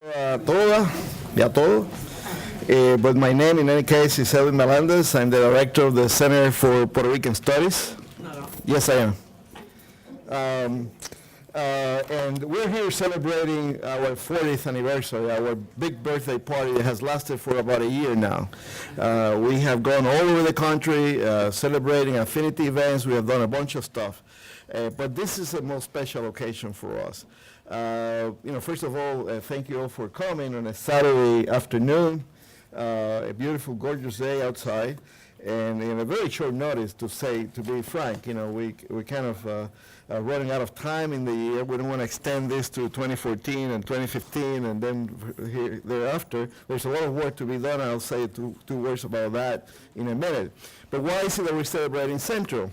A todas y a todos. But my name, in any case, is Elvin Melendez. I'm the director of the Center for Puerto Rican Studies. Yes, I am. And we're here celebrating our 40th anniversary, our big birthday party that has lasted for about a year now. We have gone all over the country celebrating affinity events. We have done a bunch of stuff. But this is the most special occasion for us. First of all, thank you all for coming on a Saturday afternoon, a beautiful, gorgeous day outside, and in a very short notice, to be frank, we're kind of running out of time in the year. We don't want to extend this to 2014 and 2015, and then thereafter. There's a lot of work to be done. I'll say two words about that in a minute. But why is it that we're celebrating Centro?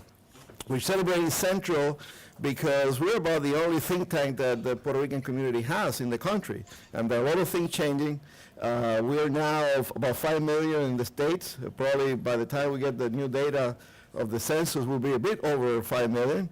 We're celebrating Centro because we're about the only think tank that the Puerto Rican community has in the country. And there are a lot of things changing. We are now about 5 million in the States. Probably by the time we get the new data of the census, we'll be a bit over 5 million.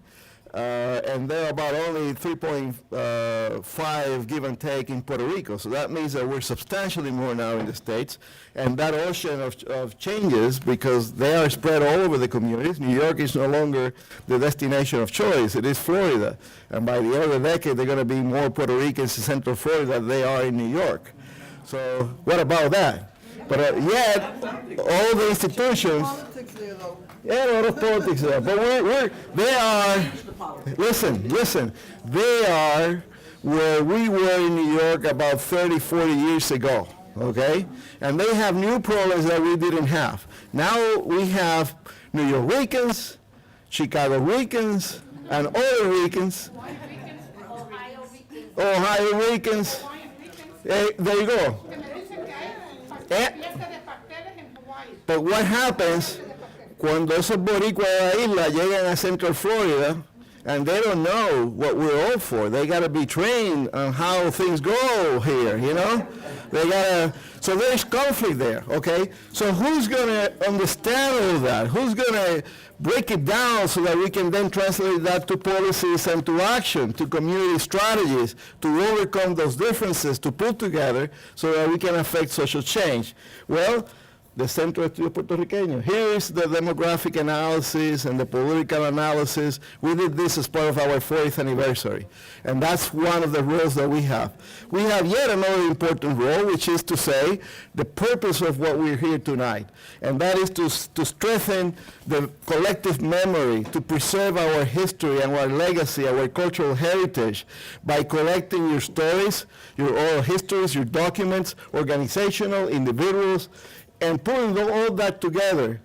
And there are about only 3.5 give and take in Puerto Rico. So that means that we're substantially more now in the States. And that ocean of changes, because they are spread all over the communities. New York is no longer the destination of choice. It is Florida. And by the end of the decade, there are going to be more Puerto Ricans in Central Florida than they are in New York. So what about that? But yet, all the institutions... Yeah, a lot of politics there, but they are, listen, they are where we were in New York about 30, 40 years ago, okay? And they have new problems that we didn't have. Now we have New York Ricans, Chicago Ricans, and other Ricans, Ohio Ricans. Hey, there you go. But what happens cuando esos boricuas de la isla llegan a Central Florida and they don't know what we're all for? They got to be trained on how things go here, so there's conflict there, okay? So who's going to understand all that? Who's going to break it down so that we can then translate that to policies and to action, to community strategies, to overcome those differences, to put together so that we can affect social change? Well, the Centro de Estudios Puertorriqueños. Here is the demographic analysis and the political analysis. We did this as part of our 40th anniversary. And that's one of the roles that we have. We have yet another important role, which is to say the purpose of what we're here tonight. And that is to strengthen the collective memory, to preserve our history and our legacy, our cultural heritage, by collecting your stories, your oral histories, your documents, organizational, individuals, and putting all that together,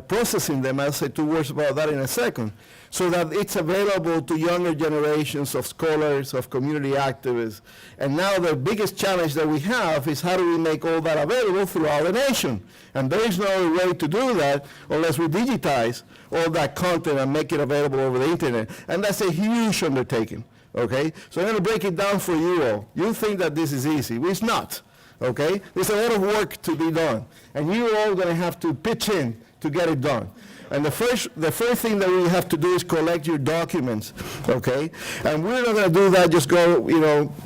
processing them. I'll say 2 words about that in a second, so that it's available to younger generations of scholars, of community activists. And now the biggest challenge that we have is how do we make all that available throughout the nation? And there is no other way to do that unless we digitize all that content and make it available over the internet. And that's a huge undertaking, okay? So I'm going to break it down for you all. You think that this is easy. It's not. Okay? There's a lot of work to be done, and you're all going to have to pitch in to get it done. And the first thing that we have to do is collect your documents, okay? And we're not going to do that, just go,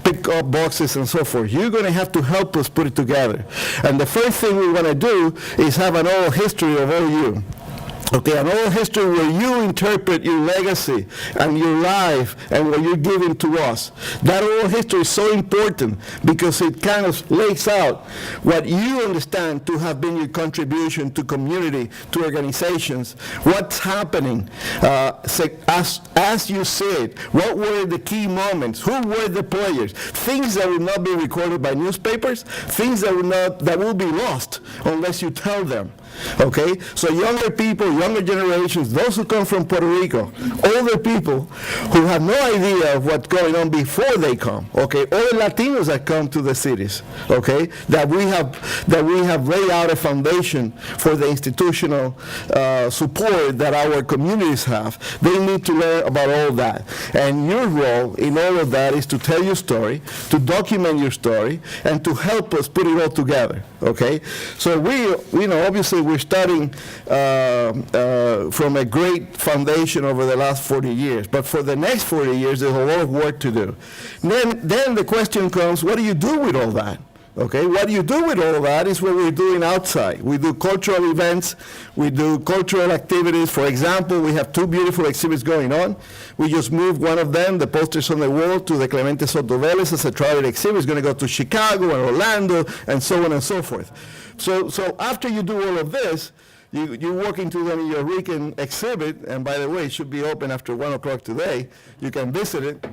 pick up boxes and so forth. You're going to have to help us put it together. And the first thing we want to do is have an oral history of all you. Okay, an oral history where you interpret your legacy and your life and what you're giving to us. That oral history is so important because it kind of lays out what you understand to have been your contribution to community, to organizations, what's happening as you see it, what were the key moments, who were the players, things that will not be recorded by newspapers, things that will be lost unless you tell them. Okay, so younger people, younger generations, those who come from Puerto Rico, older people who have no idea of what's going on before they come, okay, or Latinos that come to the cities, okay, that we have laid out a foundation for the institutional support that our communities have. They need to learn about all that. And your role in all of that is to tell your story, to document your story, and to help us put it all together, okay? So we obviously obviously we're starting from a great foundation over the last 40 years. But for the next 40 years, there's a lot of work to do. Then the question comes, what do you do with all that? Okay, what you do with all that is what we're doing outside. We do cultural events, we do cultural activities. For example, we have 2 beautiful exhibits going on. We just moved one of them, the posters on the wall, to the Clemente Soto Vélez as a travel exhibit. It's going to go to Chicago and Orlando and so on and so forth. So after you do all of this, you walk into your Rican exhibit, and by the way, it should be open after 1 o'clock today. You can visit it.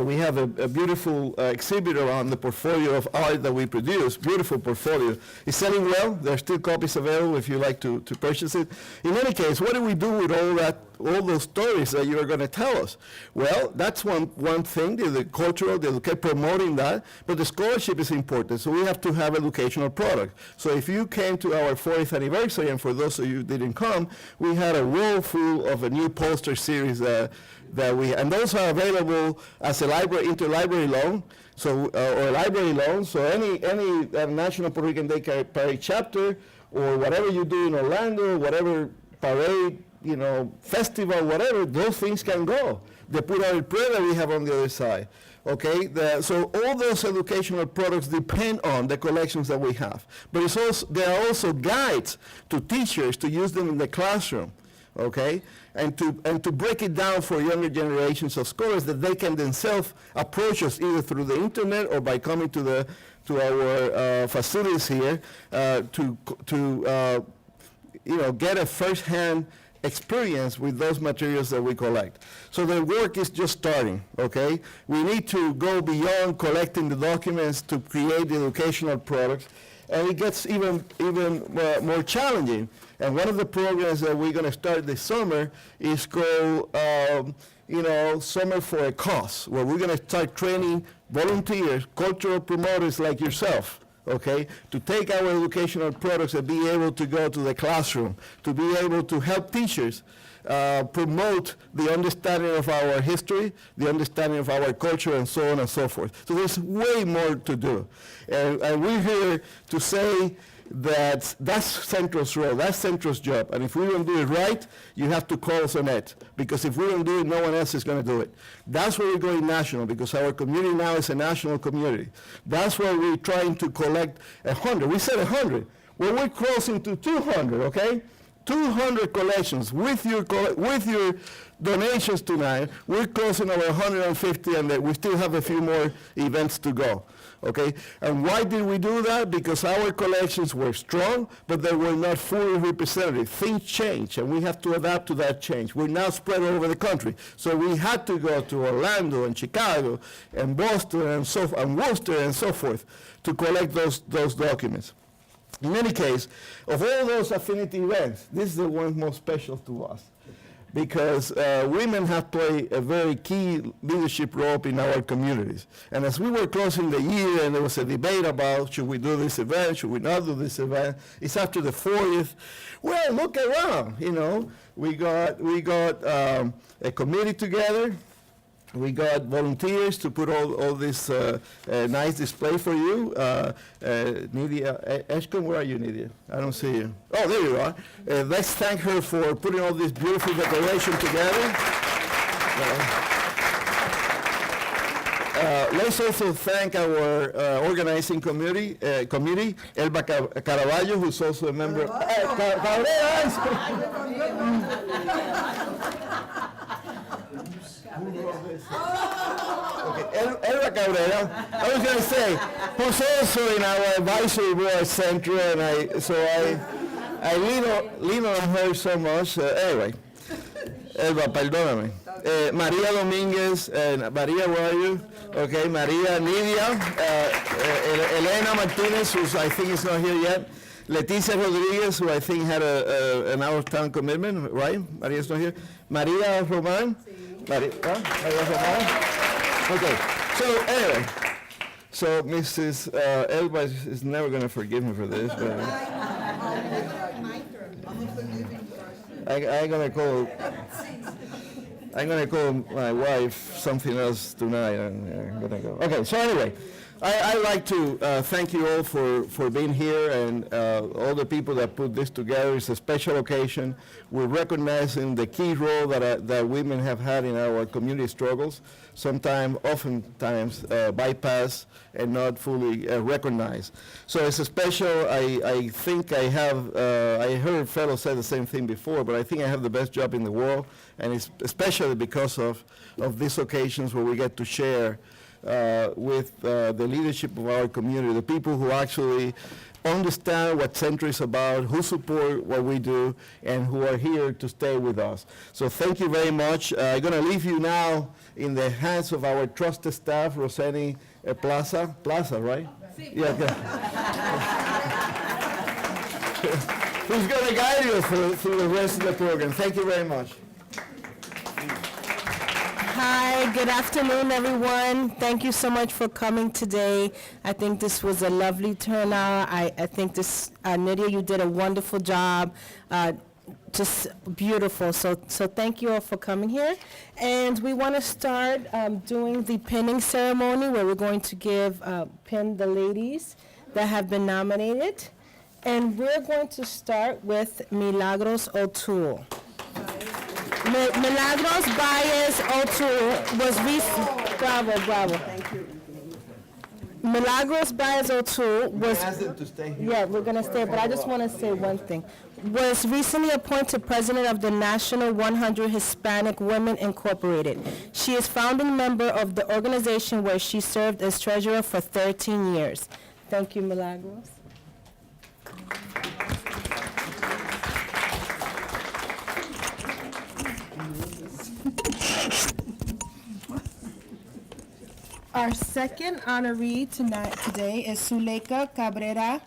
We have a beautiful exhibit around the portfolio of art that we produce, beautiful portfolio. It's selling well. There are still copies available if you like to purchase it. In any case, what do we do with all those stories that you are going to tell us? Well, that's one thing, the cultural, promoting that, but the scholarship is important, so we have to have educational product. So if you came to our 40th anniversary, and for those of you who didn't come, we had a roll full of a new poster series and those are available as a interlibrary loan, or a library loan. So any National Puerto Rican Day Parade chapter, or whatever you do in Orlando, whatever parade, festival, whatever, those things can go. The Pura del Pre that we have on the other side. Okay, so all those educational products depend on the collections that we have. But there are also guides to teachers to use them in the classroom. Okay, and to break it down for younger generations of scholars that they can themselves approach us either through the internet or by coming to our facilities here to get a first-hand experience with those materials that we collect. So the work is just starting, okay? We need to go beyond collecting the documents to create the educational products, and it gets even more challenging. And one of the programs that we're going to start this summer is called, Summer for a Cause, where we're going to start training volunteers, cultural promoters like yourself, okay, to take our educational products and be able to go to the classroom, to be able to help teachers promote the understanding of our history, the understanding of our culture, and so on and so forth. So there's way more to do. And we're here to say that's Centro's role, that's Centro's job. And if we don't do it right, you have to call us on it. Because if we don't do it, no one else is going to do it. That's why we're going national, because our community now is a national community. That's why we're trying to collect 100. We said 100. Well, we're closing to 200, okay? 200 collections with your donations tonight. We're closing over 150, and we still have a few more events to go. Okay, and why did we do that? Because our collections were strong, but they were not fully representative. Things change, and we have to adapt to that change. We're now spread all over the country, so we had to go to Orlando and Chicago and Boston and Worcester and so forth to collect those documents. In any case, of all those affinity events, this is the one most special to us, because women have played a very key leadership role in our communities. And as we were closing the year and there was a debate about should we do this event, should we not do this event, it's after the 40th. Well, look around, we got a committee together. We got volunteers to put all this nice display for you. Nydia Eshcombe, where are you, Nydia? I don't see you. Oh, there you are. Let's thank her for putting all this beautiful decoration together. Let's also thank our organizing committee, Elba Caraballo, who's also a member. Okay, Elba Cabrera, I was going to say, who's also in our advisory board, Centro, and I lean on her so much. Anyway, Elba, perdóname. Maria Dominguez, Maria, where are you? Okay, Maria, Nydia, Elena Martinez, who I think is not here yet. Leticia Rodriguez, who I think had an out-of-town commitment, right? Maria's not here. Maria Roman. Maria Roman. Okay, so anyway, Mrs. Elba is never going to forgive me for this, but I'm going to call my wife something else tonight. And I'm going to go. Okay, so anyway, I'd like to thank you all for being here, and all the people that put this together. It's a special occasion. We're recognizing the key role that women have had in our community struggles, oftentimes bypassed and not fully recognized. So it's a special. I think I have, I heard fellows say the same thing before, but I think I have the best job in the world, and it's especially because of these occasions where we get to share with the leadership of our community, the people who actually understand what Centro is about, who support what we do, and who are here to stay with us. So thank you very much. I'm going to leave you now in the hands of our trusted staff, Rossana Plaza, right? Yeah, okay. Who's going to guide you through the rest of the program. Thank you very much. Hi, good afternoon, everyone. Thank you so much for coming today. I think this was a lovely turnout. I think this, Nydia, you did a wonderful job. Just beautiful. So thank you all for coming here. And we want to start doing the pinning ceremony, where we're going to pin the ladies that have been nominated. And we're going to start with Milagros O'Toole. Milagros Baez O'Toole was bravo. Thank you. Milagros Baez O'Toole was. Ask them to stay here. Yeah, we're going to stay, but I just want to say one thing. Was recently appointed president of the National 100 Hispanic Women Incorporated. She is founding member of the organization, where she served as treasurer for 13 years. Thank you, Milagros. Our second honoree today is Suleika Cabrera.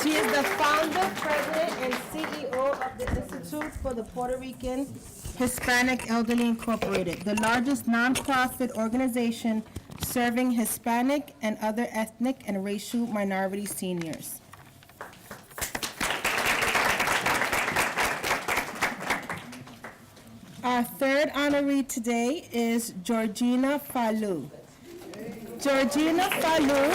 She is the founder, president, and CEO of the Institute for the Puerto Rican Hispanic Elderly Incorporated, the largest nonprofit organization serving Hispanic and other ethnic and racial minority seniors. Our third honoree today is Georgina Falú. Georgina Falú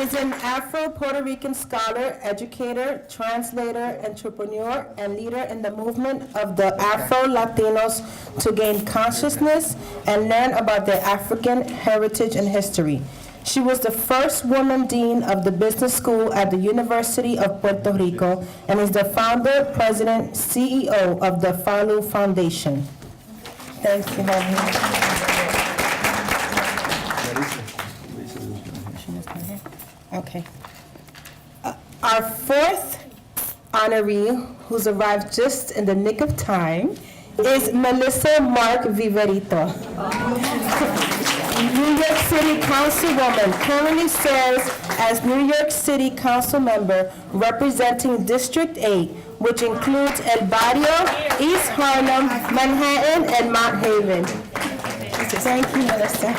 is an Afro-Puerto Rican scholar, educator, translator, entrepreneur, and leader in the movement of the Afro-Latinos to gain consciousness and learn about their African heritage and history. She was the first woman dean of the business school at the University of Puerto Rico and is the founder, president, CEO of the Falú Foundation. Thank you, Okay. Our fourth honoree, who's arrived just in the nick of time, is Melissa Mark-Viverito. New York City Councilwoman, currently serves as New York City Council member representing District 8, which includes El Barrio, East Harlem, Manhattan, and Mount Haven. Thank you, Melissa.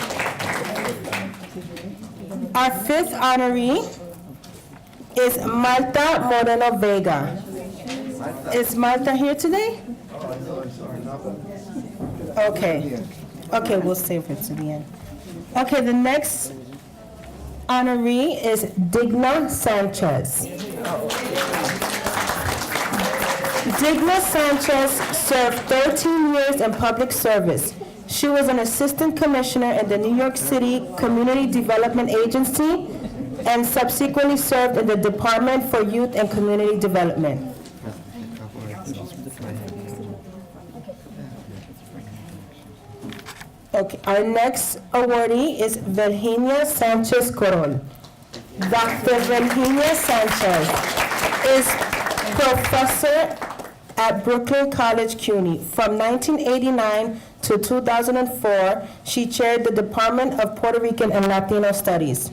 Our fifth honoree is Marta Moreno Vega. Is Marta here today? Okay. Okay, we'll save her to the end. Okay, the next honoree is Digna Sánchez. Digna Sánchez served 13 years in public service. She was an assistant commissioner in the New York City Community Development Agency and subsequently served in the Department for Youth and Community Development. Okay, our next awardee is Virginia Sánchez-Korrol. Dr. Virginia Sánchez is professor at Brooklyn College, CUNY. From 1989 to 2004, she chaired the Department of Puerto Rican and Latino Studies.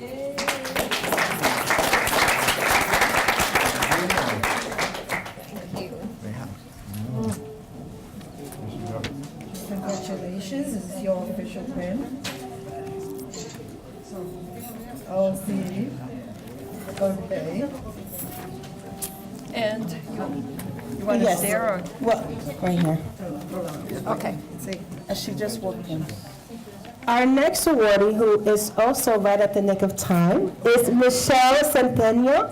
Congratulations, this is your official pin. Oh, see. Okay. And you want to Yes. stare or? Well, right here. Okay, see. She just walked in. Our next awardee, who is also right at the nick of time, is Mitchelle Centeno,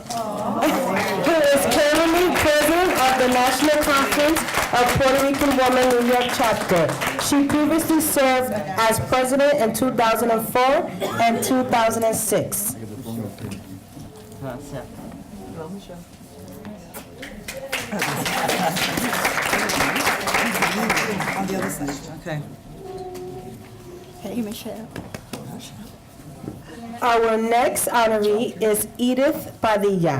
who is currently president of the National Conference of Puerto Rican Women New York chapter. She previously served as president in 2004 and 2006. On the other side, okay. Hey, Michelle. Our next honoree is Edith Padilla.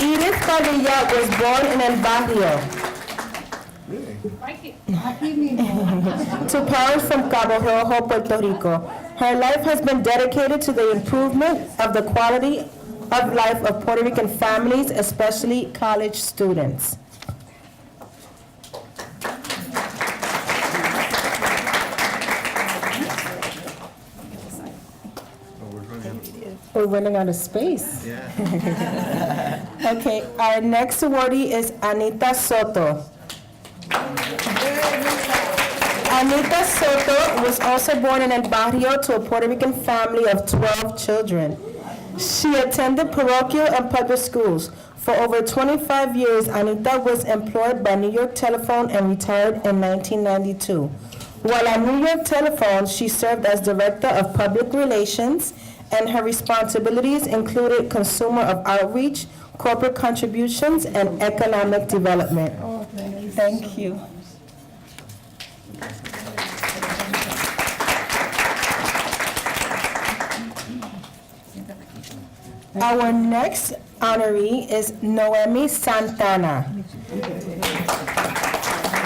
Edith Padilla was born in El Barrio to parents from Cabo Rojo, Puerto Rico. Her life has been dedicated to the improvement of the quality of life of Puerto Rican families, especially college students. We're running out of space. Okay, our next awardee is Anita Soto. Anita Soto was also born in El Barrio to a Puerto Rican family of 12 children. She attended parochial and public schools. For over 25 years, Anita was employed by New York Telephone and retired in 1992. While at New York Telephone, she served as Director of Public Relations, and her responsibilities included consumer of outreach, corporate contributions, and economic development. Thank you. Our next honoree is Noemi Santana.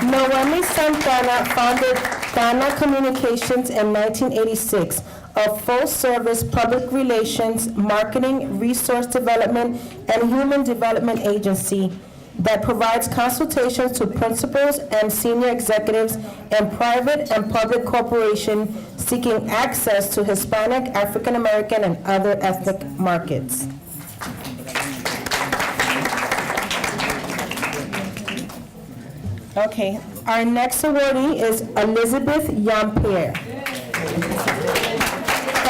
Noemi Santana founded Dana Communications in 1986, a full-service public relations, marketing, resource development, and human development agency that provides consultations to principals and senior executives in private and public corporations seeking access to Hispanic, African American, and other ethnic markets. Okay, our next awardee is Elizabeth Yeampierre.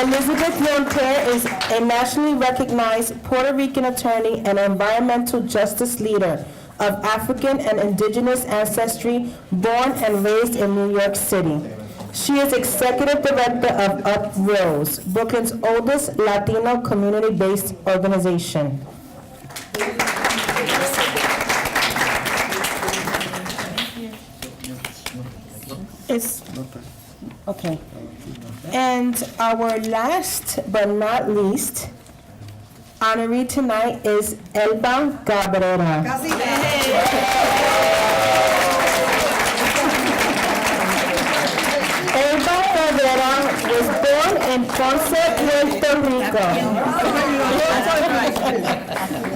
Elizabeth Yeampierre is a nationally recognized Puerto Rican attorney and environmental justice leader of African and indigenous ancestry, born and raised in New York City. She is executive director of UpRose, Brooklyn's oldest Latino community-based organization. Okay. And our last but not least honoree tonight is Elba Cabrera. Elba Cabrera was born in Ponce, Puerto Rico.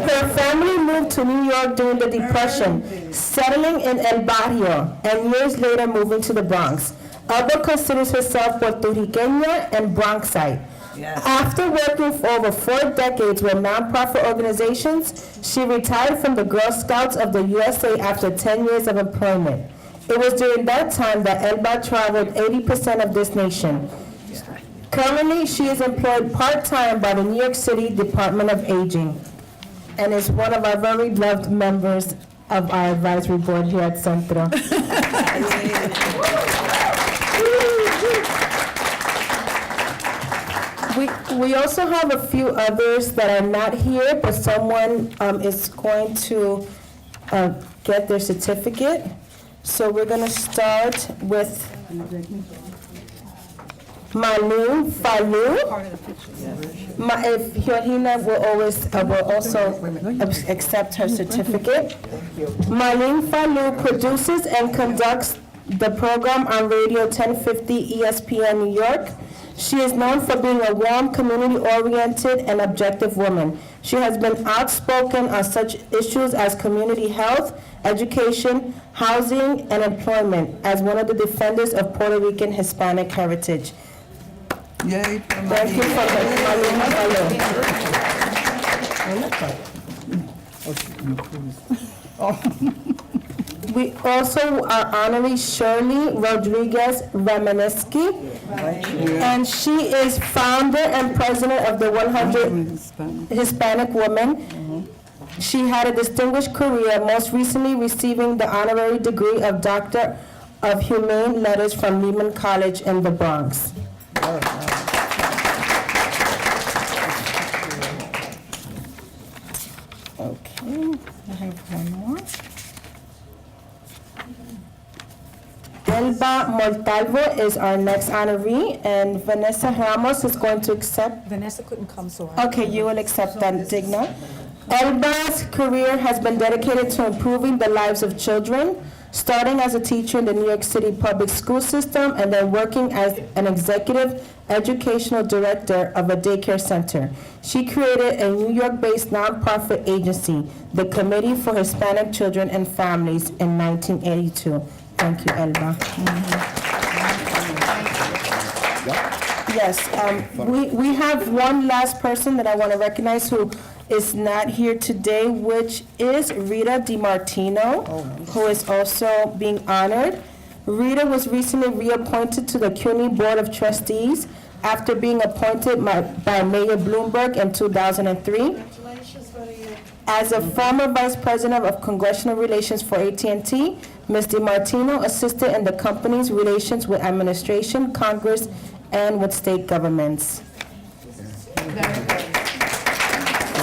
Her family moved to New York during the Depression, settling in El Barrio, and years later moving to the Bronx. Elba considers herself Puerto Riqueña and Bronxite. Yes. After working for over 4 decades with nonprofit organizations, she retired from the Girl Scouts of the USA after 10 years of employment. It was during that time that Elba traveled 80% of this nation. Currently, she is employed part-time by the New York City Department of Aging and is one of our very loved members of our advisory board here at Centro. We also have a few others that are not here, but someone is going to get their certificate. So we're going to start with Mylene Farmer. If Georgina will also accept her certificate. Mylene Farmer produces and conducts the program on Radio 1050 ESPN New York. She is known for being a warm, community-oriented, and objective woman. She has been outspoken on such issues as community health, education, housing, and employment as one of the defenders of Puerto Rican Hispanic heritage. Yay. Thank you for We also are honoring Shirley Rodríguez Remeneski, and she is founder and president of the 100 Hispanic Women. She had a distinguished career, most recently receiving the honorary degree of Doctor of Humane Letters from Lehman College in the Bronx. Okay, I have one more. Elba Montalvo is our next honoree, and Vanessa Ramos is going to accept. Vanessa couldn't come, so I... Okay, you will accept that, Digna. Elba's career has been dedicated to improving the lives of children, starting as a teacher in the New York City public school system and then working as an executive educational director of a daycare center. She created a New York-based nonprofit agency, the Committee for Hispanic Children and Families, in 1982. Thank you, Elba. Yes, we have one last person that I want to recognize who is not here today, which is Rita Di Martino, who is also being honored. Rita was recently reappointed to the CUNY Board of Trustees after being appointed by Mayor Bloomberg in 2003. As a former Vice President of Congressional Relations for AT&T, Ms. Di Martino assisted in the company's relations with administration, Congress, and with state governments.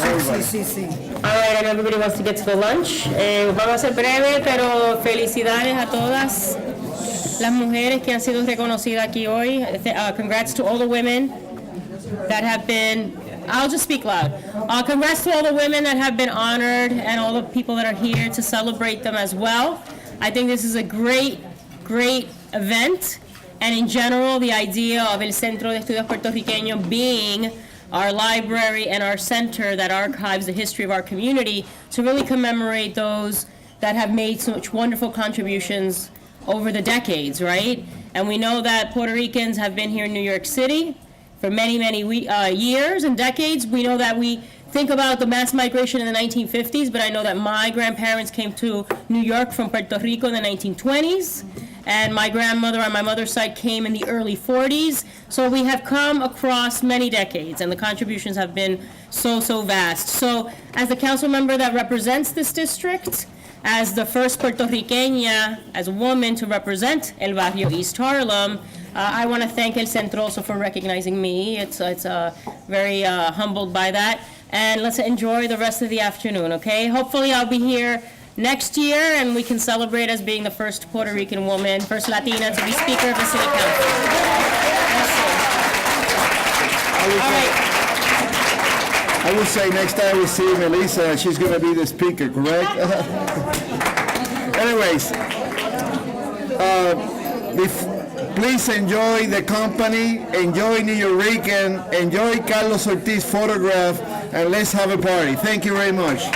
All right, and everybody wants to get to the lunch. Vamos a ser breve, pero felicidades a todas las mujeres que han sido reconocidas aquí hoy. Congrats to all the women that have been, I'll just speak loud. Congrats to all the women that have been honored and all the people that are here to celebrate them as well. I think this is a great, great event. And in general, the idea of el Centro de Estudios Puertorriqueños being our library and our center that archives the history of our community to really commemorate those that have made such wonderful contributions over the decades, right? And we know that Puerto Ricans have been here in New York City for many, many years and decades. We know that we think about the mass migration in the 1950s, but I know that my grandparents came to New York from Puerto Rico in the 1920s. And my grandmother on my mother's side came in the early 40s. So we have come across many decades, and the contributions have been so, so vast. So as the council member that represents this district, as the first Puerto Riqueña, as a woman to represent El Barrio East Harlem, I want to thank El Centro also for recognizing me. It's very humbled by that. And let's enjoy the rest of the afternoon, okay? Hopefully I'll be here next year, and we can celebrate as being the first Puerto Rican woman, first Latina to be Speaker of the City Council. All right. I would say next time we see Melissa, she's going to be the speaker, correct? Anyways, please enjoy the company, enjoy New York, enjoy Carlos Ortiz's photograph, and let's have a party. Thank you very much.